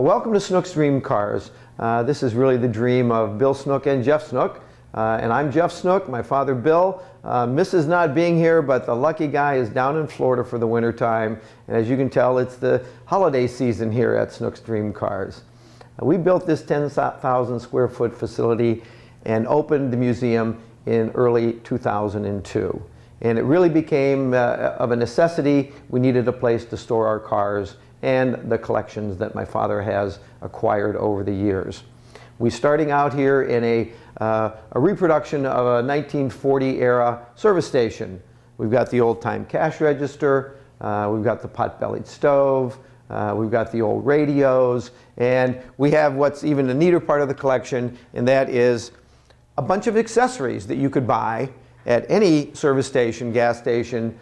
Welcome to Snook's Dream Cars. This is really the dream of Bill Snook and Jeff Snook. And I'm Jeff Snook, my father Bill. Mrs. not being here, but the lucky guy is down in Florida for the winter time. And as you can tell, it's the holiday season here at Snook's Dream Cars. We built this 10,000 square foot facility and opened the museum in early 2002. And it really became of a necessity. We needed a place to store our cars and the collections that my father has acquired over the years. We're starting out here in a reproduction of a 1940 era service station. We've got the old time cash register, we've got the pot-bellied stove, we've got the old radios, and we have what's even a neater part of the collection, and that is a bunch of accessories that you could buy at any service station, gas station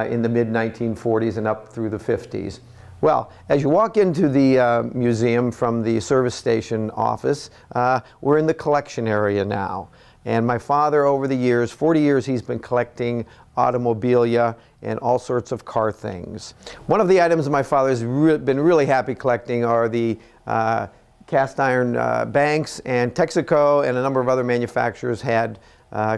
in the mid-1940s and up through the 50s. Well, as you walk into the museum from the service station office, we're in the collection area now. And my father, over the years, 40 years, he's been collecting automobilia and all sorts of car things. One of the items my father's been really happy collecting are the cast iron banks, and Texaco and a number of other manufacturers had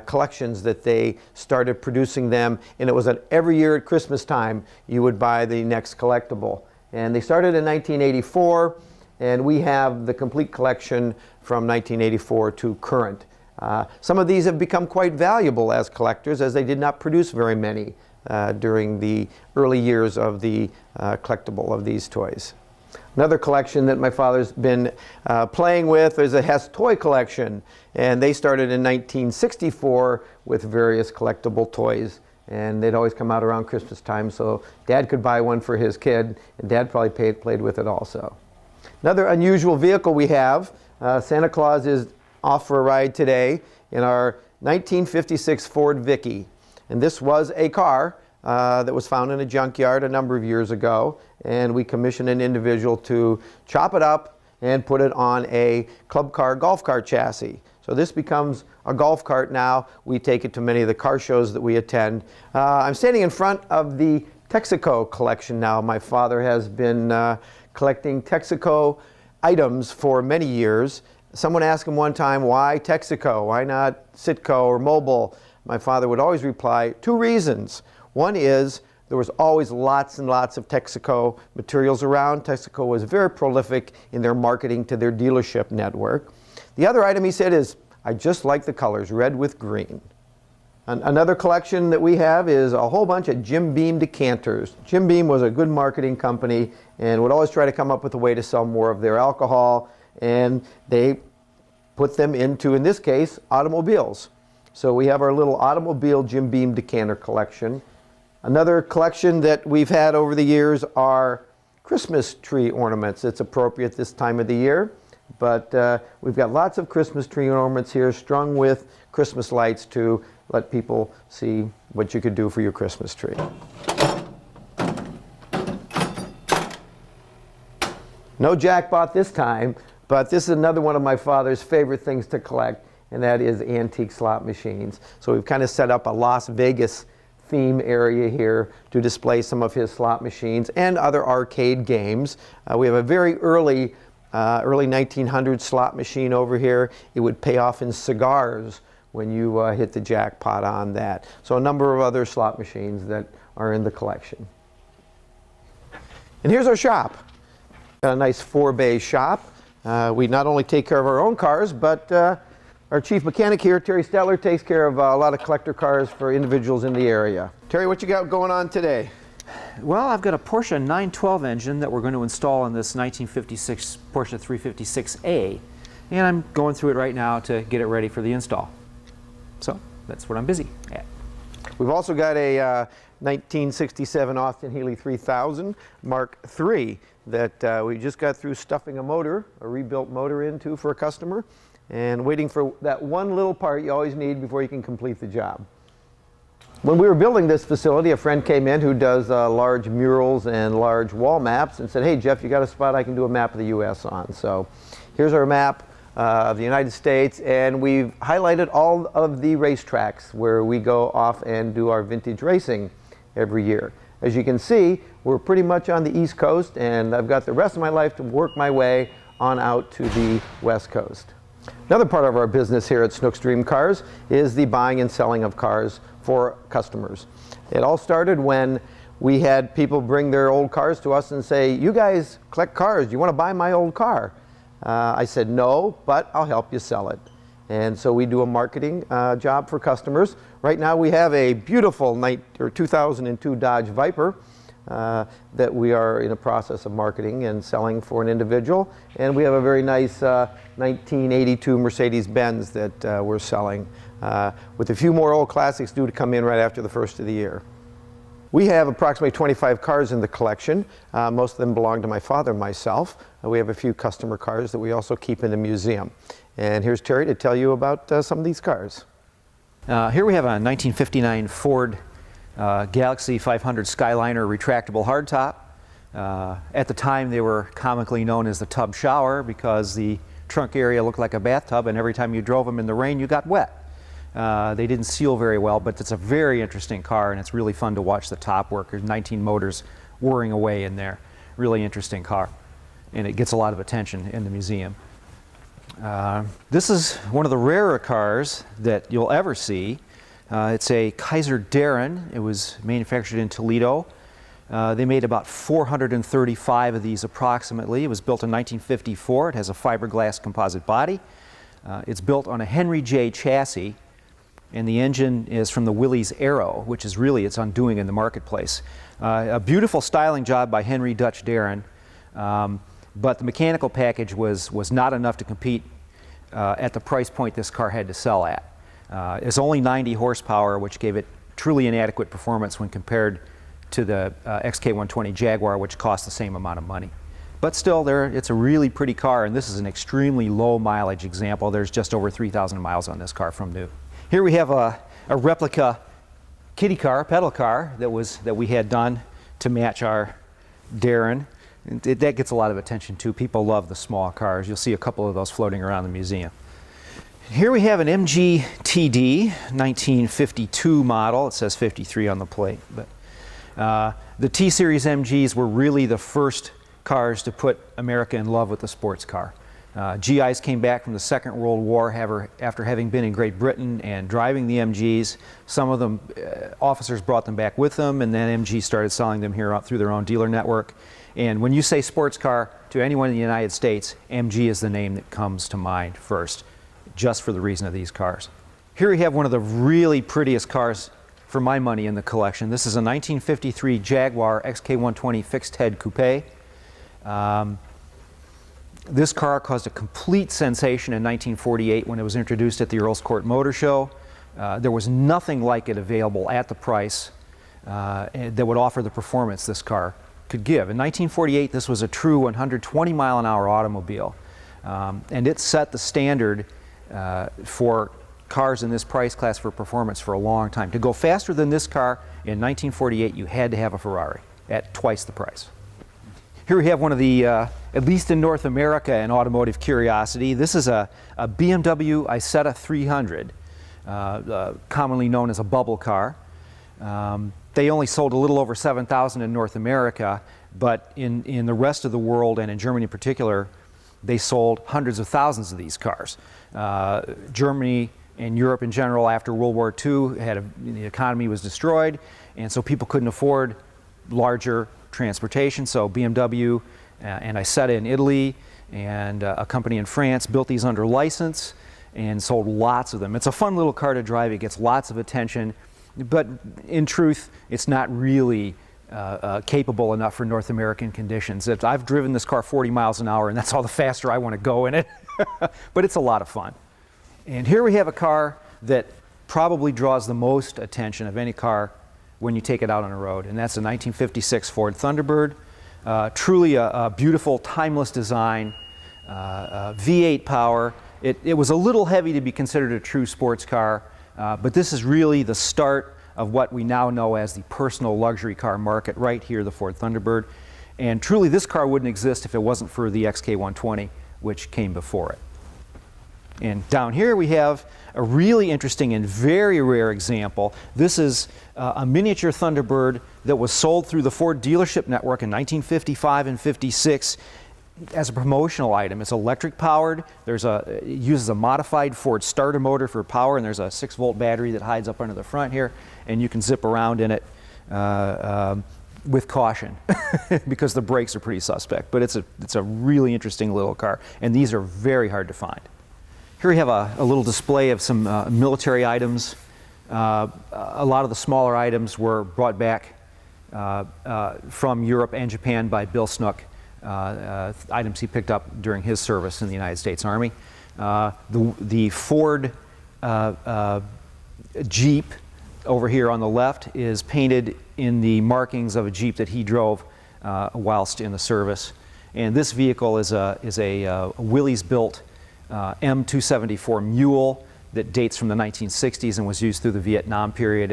collections that they started producing them, and it was every year at Christmas time you would buy the next collectible. And they started in 1984, and we have the complete collection from 1984 to current. Some of these have become quite valuable as collectors, as they did not produce very many during the early years of the collectible of these toys. Another collection that my father's been playing with is a Hesse Toy Collection, and they started in 1964 with various collectible toys, and they'd always come out around Christmas time, so Dad could buy one for his kid, and Dad probably played with it also. Another unusual vehicle we have, Santa Claus is off for a ride today in our 1956 Ford Vikki, and this was a car that was found in a junkyard a number of years ago, and we commissioned an individual to chop it up and put it on a club car golf cart chassis. So this becomes a golf cart now. We take it to many of the car shows that we attend. I'm standing in front of the Texaco Collection now. My father has been collecting Texaco items for many years. Someone asked him one time, why Texaco? Why not Citco or Mobil? My father would always reply, two reasons. One is there was always lots and lots of Texaco materials around. Texaco was very prolific in their marketing to their dealership network. The other item he said is, I just like the colors, red with green. Another collection that we have is a whole bunch of Beam Decanters. Beam was a good marketing company and would always try to come up with a way to sell more of their alcohol, and they put them into, in this case, automobiles. So we have our little automobile Beam Decanter collection. Another collection that we've had over the years are Christmas tree ornaments. It's appropriate this time of the year, but we've got lots of Christmas tree ornaments here strung with Christmas lights to let people see what you could do for your Christmas tree. No jackpot this time, but this is another one of my father's favorite things to collect, and that is antique slot machines. So we've kind of set up a Las Vegas theme area here to display some of his slot machines and other arcade games. We have a very early 1900s slot machine over here. It would pay off in cigars when you hit the jackpot on that. So a number of other slot machines that are in the collection. And here's our shop. A nice 4-bay shop. We not only take care of our own cars, but our chief mechanic here, Terry Stetler, takes care of a lot of collector cars for individuals in the area. Terry, what you got going on today? Well, I've got a Porsche 912 engine that we're going to install in this 1956 Porsche 356A, and I'm going through it right now to get it ready for the install. So that's what I'm busy at. We've also got a 1967 Austin Healey 3000 Mark III that we just got through stuffing a rebuilt motor into for a customer, and waiting for that one little part you always need before you can complete the job. When we were building this facility, a friend came in who does large murals and large wall maps and said, hey Jeff, you got a spot I can do a map of the US on. So here's our map of the United States, and we've highlighted all of the racetracks where we go off and do our vintage racing every year. As you can see, we're pretty much on the East Coast, and I've got the rest of my life to work my way on out to the West Coast. Another part of our business here at Snook's Dream Cars is the buying and selling of cars for customers. It all started when we had people bring their old cars to us and say, "You guys collect cars, do you want to buy my old car?" I said, "No, but I'll help you sell it." And so we do a marketing job for customers. Right now we have a beautiful 2002 Dodge Viper that we are in a process of marketing and selling for an individual. And we have a very nice 1982 Mercedes-Benz that we're selling, with a few more old classics due to come in right after the first of the year. We have approximately 25 cars in the collection. Most of them belong to my father and myself. We have a few customer cars that we also keep in the museum. And here's Terry to tell you about some of these cars. Here we have a 1959 Ford Galaxie 500 Skyliner retractable hardtop. At the time they were comically known as the tub shower because the trunk area looked like a bathtub, and every time you drove them in the rain you got wet. They didn't seal very well, but it's a very interesting car, and it's really fun to watch the top work. There's 19 motors whirring away in there. Really interesting car, and it gets a lot of attention in the museum. This is one of the rarer cars that you'll ever see. It's a Kaiser Darren. It was manufactured in Toledo. They made about 435 of these approximately. It was built in 1954. It has a fiberglass composite body. It's built on a Henry J chassis, and the engine is from the Willys Aero, which is really its undoing in the marketplace. A beautiful styling job by Henry Dutch Darren, but the mechanical package was not enough to compete at the price point this car had to sell at. It's only 90 horsepower, which gave it truly inadequate performance when compared to the XK120 Jaguar, which cost the same amount of money. But still, it's a really pretty car, and this is an extremely low mileage example. There's just over 3,000 miles on this car from new. Here we have a replica kiddie car, pedal car, that we had done to match our Darren. That gets a lot of attention too. People love the small cars. You'll see a couple of those floating around the museum. Here we have an MG TD, 1952 model. It says 53 on the plate. But the T-Series MGs were really the first cars to put America in love with the sports car. GIs came back from the Second World War after having been in Great Britain and driving the MGs. Some of them, officers brought them back with them, and then MG started selling them here through their own dealer network. And when you say sports car to anyone in the United States, MG is the name that comes to mind first, just for the reason of these cars. Here we have one of the really prettiest cars for my money in the collection. This is a 1953 Jaguar XK120 fixed head coupe. This car caused a complete sensation in 1948 when it was introduced at the Earl's Court Motor Show. There was nothing like it available at the price that would offer the performance this car could give. In 1948, this was a true 120 mile an hour automobile, and it set the standard for cars in this price class for performance for a long time. To go faster than this car in 1948, you had to have a Ferrari at twice the price. Here we have one of the, at least in North America, an automotive curiosity. This is a Bmw Isetta 300, commonly known as a bubble car. They only sold a little over 7,000 in North America, but in the rest of the world, and in Germany in particular, they sold hundreds of thousands of these cars. Germany and Europe in general, after World War II, the economy was destroyed, and so people couldn't afford larger transportation. So BMW and Isetta in Italy and a company in France built these under license and sold lots of them. It's a fun little car to drive. It gets lots of attention, but in truth, it's not really capable enough for North American conditions. I've driven this car 40 miles an hour, and that's all the faster I want to go in it. But it's a lot of fun. And here we have a car that probably draws the most attention of any car when you take it out on the road, and that's a 1956 Ford Thunderbird. Truly a beautiful, timeless design, V8 power. It was a little heavy to be considered a true sports car, but this is really the start of what we now know as the personal luxury car market, right here, the Ford Thunderbird. And truly, this car wouldn't exist if it wasn't for the XK120, which came before it. And down here we have a really interesting and very rare example. This is a miniature Thunderbird that was sold through the Ford dealership network in 1955 and 56 as a promotional item. It's electric powered. It uses a modified Ford starter motor for power, and there's a 6-volt battery that hides up under the front here, and you can zip around in it with caution because the brakes are pretty suspect. But it's a really interesting little car, and these are very hard to find. Here we have a little display of some military items. A lot of the smaller items were brought back from Europe and Japan by Bill Snook, items he picked up during his service in the United States Army. The Ford Jeep over here on the left is painted in the markings of a Jeep that he drove whilst in the service. And this vehicle is a Willys built M274 Mule that dates from the 1960s and was used through the Vietnam period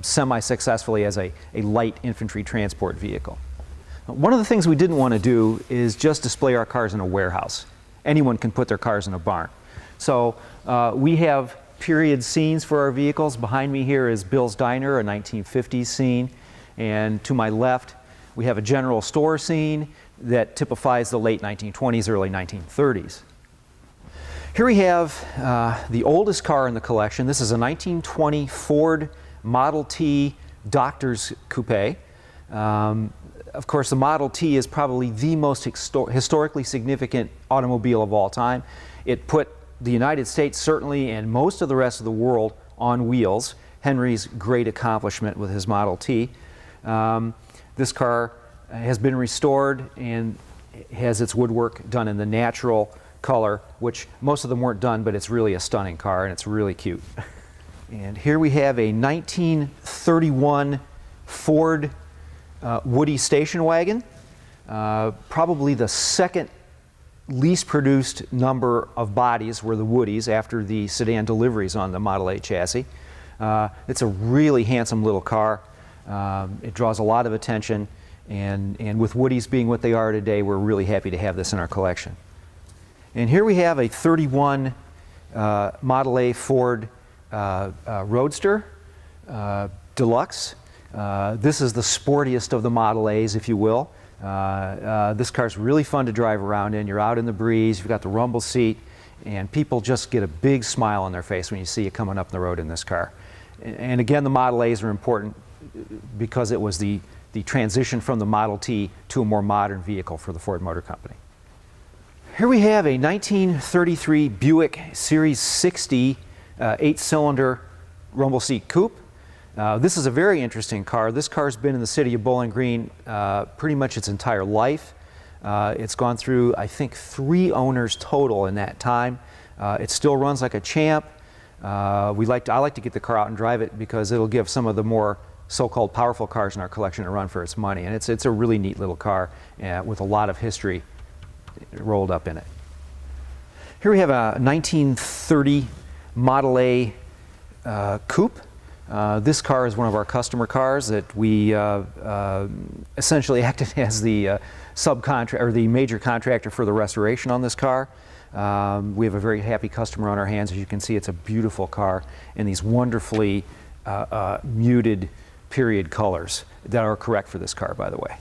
semi-successfully as a light infantry transport vehicle. One of the things we didn't want to do is just display our cars in a warehouse. Anyone can put their cars in a barn. So we have period scenes for our vehicles. Behind me here is Bill's Diner, a 1950s scene. And to my left, we have a general store scene that typifies the late 1920s, early 1930s. Here we have the oldest car in the collection. This is a 1920 Ford Model T Doctor's Coupe. Of course, the Model T is probably the most historically significant automobile of all time. It put the United States, certainly, and most of the rest of the world on wheels. Henry's great accomplishment with his Model T. This car has been restored and has its woodwork done in the natural color, which most of them weren't done, but it's really a stunning car and it's really cute. And here we have a 1931 Ford Woody station wagon, probably the second least produced number of bodies were the Woodies after the sedan deliveries on the Model A chassis. It's a really handsome little car. It draws a lot of attention, and with Woodies being what they are today, we're really happy to have this in our collection. And here we have a 31 Model A Ford Roadster Deluxe. This is the sportiest of the Model A's, if you will. This car's really fun to drive around in. You're out in the breeze, you've got the rumble seat, and people just get a big smile on their face when you see you coming up the road in this car. And again, the Model A's are important because it was the transition from the Model T to a more modern vehicle for the Ford Motor Company. Here we have a 1933 Buick Series 60 8-cylinder rumble seat coupe. This is a very interesting car. This car's been in the city of Bowling Green pretty much its entire life. It's gone through, I think, 3 owners total in that time. It still runs like a champ. I like to get the car out and drive it because it'll give some of the more so-called powerful cars in our collection a run for its money. And it's a really neat little car with a lot of history rolled up in it. Here we have a 1930 Model A coupe. This car is one of our customer cars that we essentially acted as the subcontract or the major contractor for the restoration on this car. We have a very happy customer on our hands. As you can see, it's a beautiful car in these wonderfully muted period colors that are correct for this car, by the way.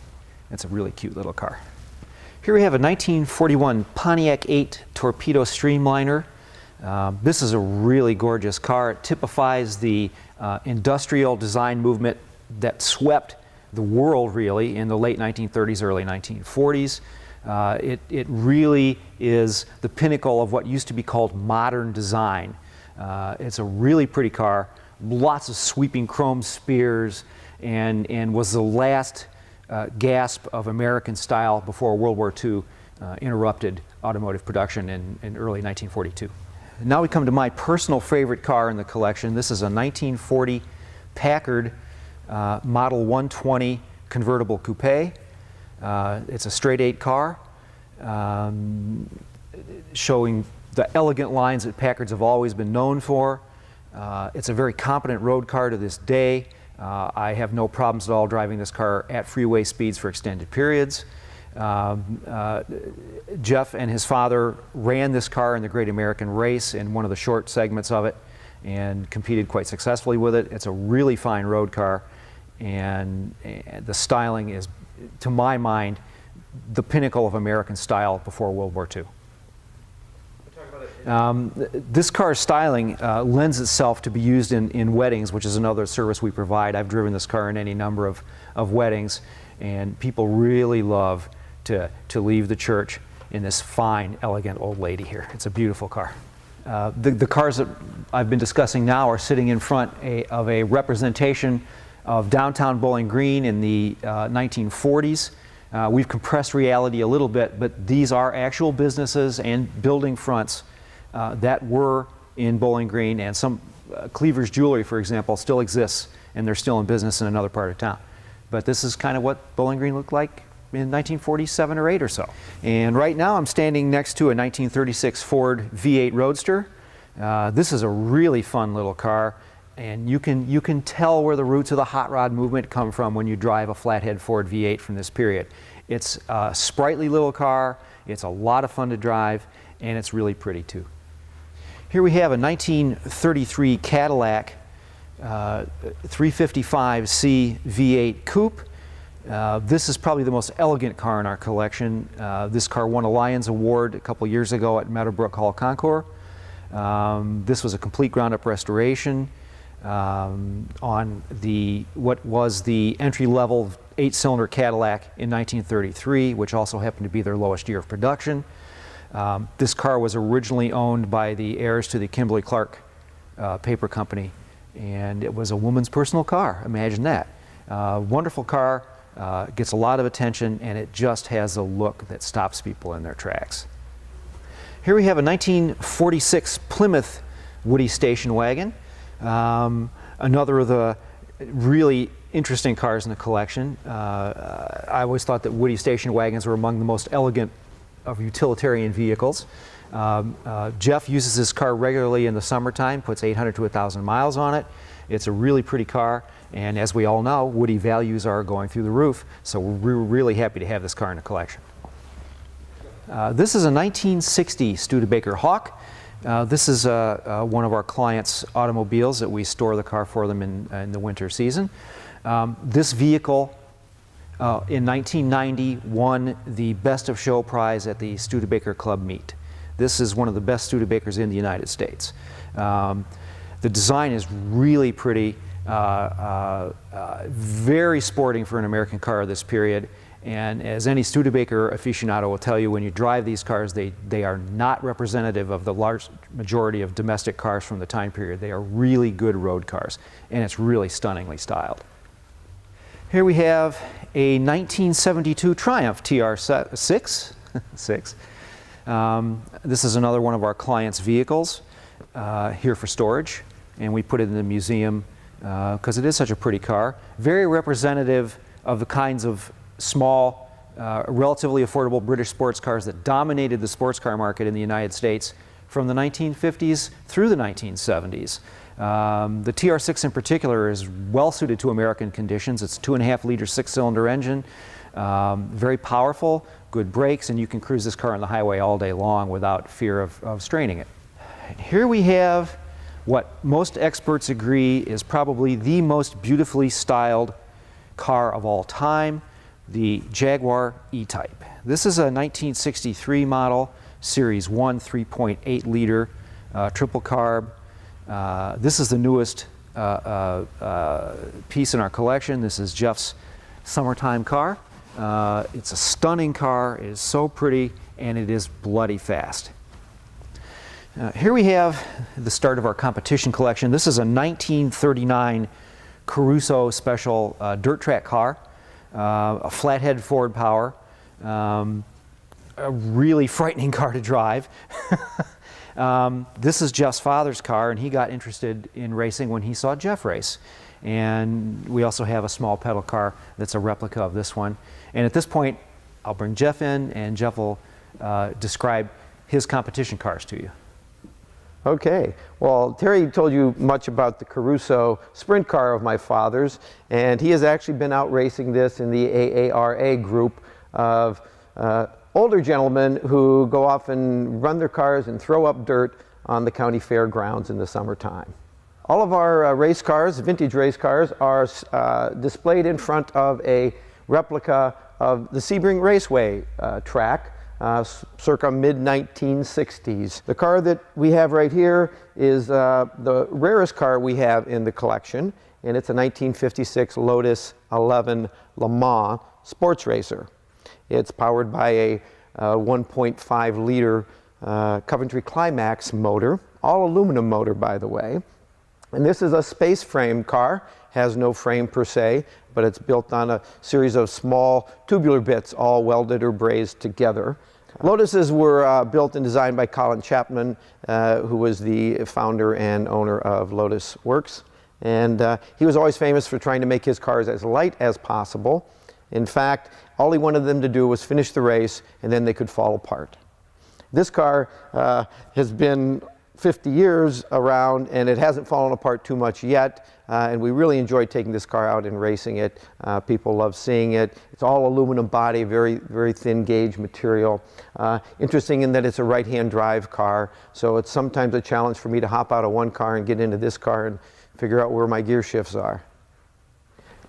It's a really cute little car. Here we have a 1941 Pontiac 8 Torpedo Streamliner. This is a really gorgeous car. It typifies the industrial design movement that swept the world really in the late 1930s, early 1940s. It really is the pinnacle of what used to be called modern design. It's a really pretty car, lots of sweeping chrome spears, and was the last gasp of American style before World War II interrupted automotive production in early 1942. Now we come to my personal favorite car in the collection. This is a 1940 Packard Model 120 Convertible Coupe. It's a straight 8 car, showing the elegant lines that Packards have always been known for. It's a very competent road car to this day. I have no problems at all driving this car at freeway speeds for extended periods. Jeff and his father ran this car in the Great American Race in one of the short segments of it and competed quite successfully with it. It's a really fine road car, and the styling is, to my mind, the pinnacle of American style before World War II. This car's styling lends itself to be used in weddings, which is another service we provide. I've driven this car in any number of weddings, and people really love to leave the church in this fine, elegant old lady here. It's a beautiful car. The cars that I've been discussing now are sitting in front of a representation of downtown Bowling Green in the 1940s. We've compressed reality a little bit, but these are actual businesses and building fronts that were in Bowling Green, and some Cleaver's Jewelry, for example, still exists, and they're still in business in another part of town. But this is kind of what Bowling Green looked like in 1947 or 8 or so. And right now I'm standing next to a 1936 Ford V8 Roadster. This is a really fun little car, and you can tell where the roots of the hot rod movement come from when you drive a flathead Ford V8 from this period. It's a sprightly little car, it's a lot of fun to drive, and it's really pretty too. Here we have a 1933 Cadillac 355C V8 Coupe. This is probably the most elegant car in our collection. This car won a Lions Award a couple years ago at Meadowbrook Hall Concours. This was a complete ground-up restoration on what was the entry-level 8-cylinder Cadillac in 1933, which also happened to be their lowest year of production. This car was originally owned by the heirs to the Kimberly-Clark paper company, and it was a woman's personal car. Imagine that. Wonderful car, gets a lot of attention, and it just has a look that stops people in their tracks. Here we have a 1946 Plymouth Woody station wagon. Another of the really interesting cars in the collection. I always thought that Woody station wagons were among the most elegant of utilitarian vehicles. Jeff uses this car regularly in the summertime, puts 800 to 1,000 miles on it. It's a really pretty car, and as we all know, Woody values are going through the roof, so we're really happy to have this car in the collection. This is a 1960 Studebaker Hawk. This is one of our clients' automobiles that we store the car for them in the winter season. This vehicle in 1990 won the Best of Show prize at the Studebaker Club meet. This is one of the best Studebakers in the United States. The design is really pretty, very sporting for an American car of this period. And as any Studebaker aficionado will tell you, when you drive these cars, they are not representative of the large majority of domestic cars from the time period. They are really good road cars, and it's really stunningly styled. Here we have a 1972 Triumph Tr6 Six. This is another one of our clients' vehicles here for storage, and we put it in the museum because it is such a pretty car. Very representative of the kinds of small, relatively affordable British sports cars that dominated the sports car market in the United States from the 1950s through the 1970s. The Tr6 in particular is well suited to American conditions. It's a 2.5-liter 6-cylinder engine, very powerful, good brakes, and you can cruise this car on the highway all day long without fear of straining it. Here we have what most experts agree is probably the most beautifully styled car of all time, the Jaguar E-Type. This is a 1963 model, Series 1, 3.8-liter triple carb. This is the newest piece in our collection. This is Jeff's summertime car. It's a stunning car, it is so pretty, and it is bloody fast. Here we have the start of our competition collection. This is a 1939 Caruso special dirt track car, a flathead Ford power, a really frightening car to drive. This is Jeff's father's car, and he got interested in racing when he saw Jeff race. And we also have a small pedal car that's a replica of this one. And at this point, I'll bring Jeff in, and Jeff will describe his competition cars to you. Okay, well, Terry told you much about the Caruso sprint car of my father's, and he has actually been out racing this in the AARA group of older gentlemen who go off and run their cars and throw up dirt on the county fairgrounds in the summertime. All of our race cars, vintage race cars, are displayed in front of a replica of the Sebring Raceway track, circa mid-1960s. The car that we have right here is the rarest car we have in the collection, and it's a 1956 Lotus 11 Le Mans sports racer. It's powered by a 1.5 liter Coventry Climax motor, all aluminum motor, by the way. And this is a space frame car, has no frame per se, but it's built on a series of small tubular bits all welded or brazed together. Lotuses were built and designed by Colin Chapman, who was the founder and owner of Lotus Works. And he was always famous for trying to make his cars as light as possible. In fact, all he wanted them to do was finish the race, and then they could fall apart. This car has been 50 years around, and it hasn't fallen apart too much yet, and we really enjoy taking this car out and racing it. People love seeing it. It's all aluminum body, very, very thin gauge material. Interesting in that it's a right-hand drive car, so it's sometimes a challenge for me to hop out of one car and get into this car and figure out where my gear shifts are.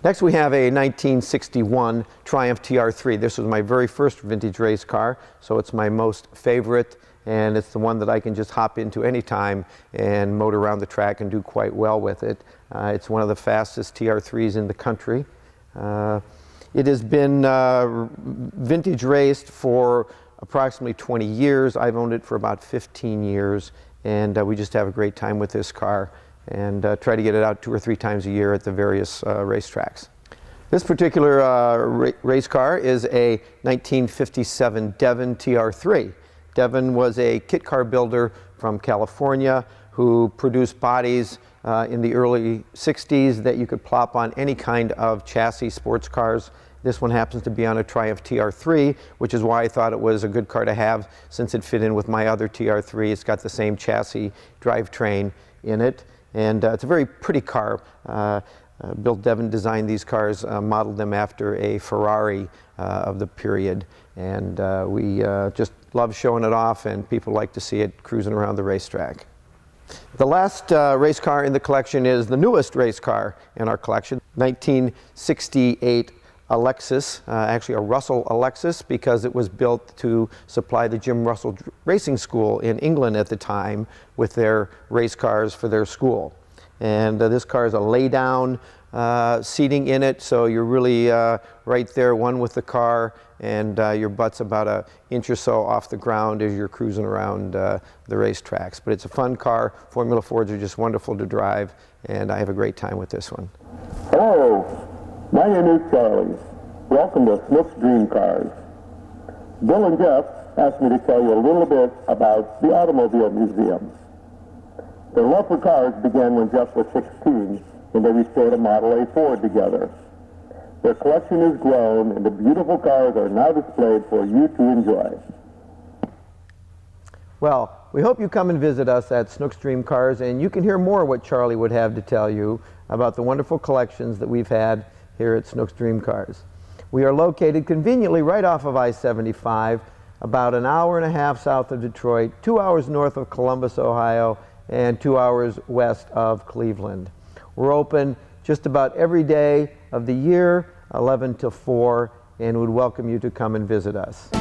Next we have a 1961 Triumph Tr3. This was my very first vintage race car, so it's my most favorite, and it's the one that I can just hop into anytime and motor around the track and do quite well with it. It's one of the fastest Tr3s in the country. It has been vintage raced for approximately 20 years. I've owned it for about 15 years, and we just have a great time with this car, and try to get it out 2 or 3 times a year at the various racetracks. This particular race car is a 1957 Devon Tr3. Devon was a kit car builder from California who produced bodies in the early 60s that you could plop on any kind of chassis sports cars. This one happens to be on a Triumph Tr3, which is why I thought it was a good car to have since it fit in with my other Tr3. It's got the same chassis drivetrain in it. And it's a very pretty car. Bill Devon designed these cars, modeled them after a Ferrari of the period. And we just love showing it off, and people like to see it cruising around the racetrack. The last race car in the collection is the newest race car in our collection, 1968 Alexis, actually a Russell Alexis, because it was built to supply the Jim Russell Racing School in England at the time with their race cars for their school. And this car is a lay-down seating in it, so you're really right there, one with the car, and your butt's about an inch or so off the ground as you're cruising around the racetracks. But it's a fun car. Formula Fords are just wonderful to drive, and I have a great time with this one. Hello. My name is Charlie. Welcome to Snook's Dream Cars. Bill and Jeff asked me to tell you a little bit about the Automobile Museum. Their love for cars began when Jeff was 16, and they restored a Model A Ford together. Their collection has grown, and the beautiful cars are now displayed for you to enjoy. Well, we hope you come and visit us at Snook's Dream Cars, and you can hear more what Charlie would have to tell you about the wonderful collections that we've had here at Snook's Dream Cars. We are located conveniently right off of I-75, about an hour and a half south of Detroit, 2 hours north of Columbus, Ohio, and 2 hours west of Cleveland. We're open just about every day of the year, 11 to 4, and would welcome you to come and visit us.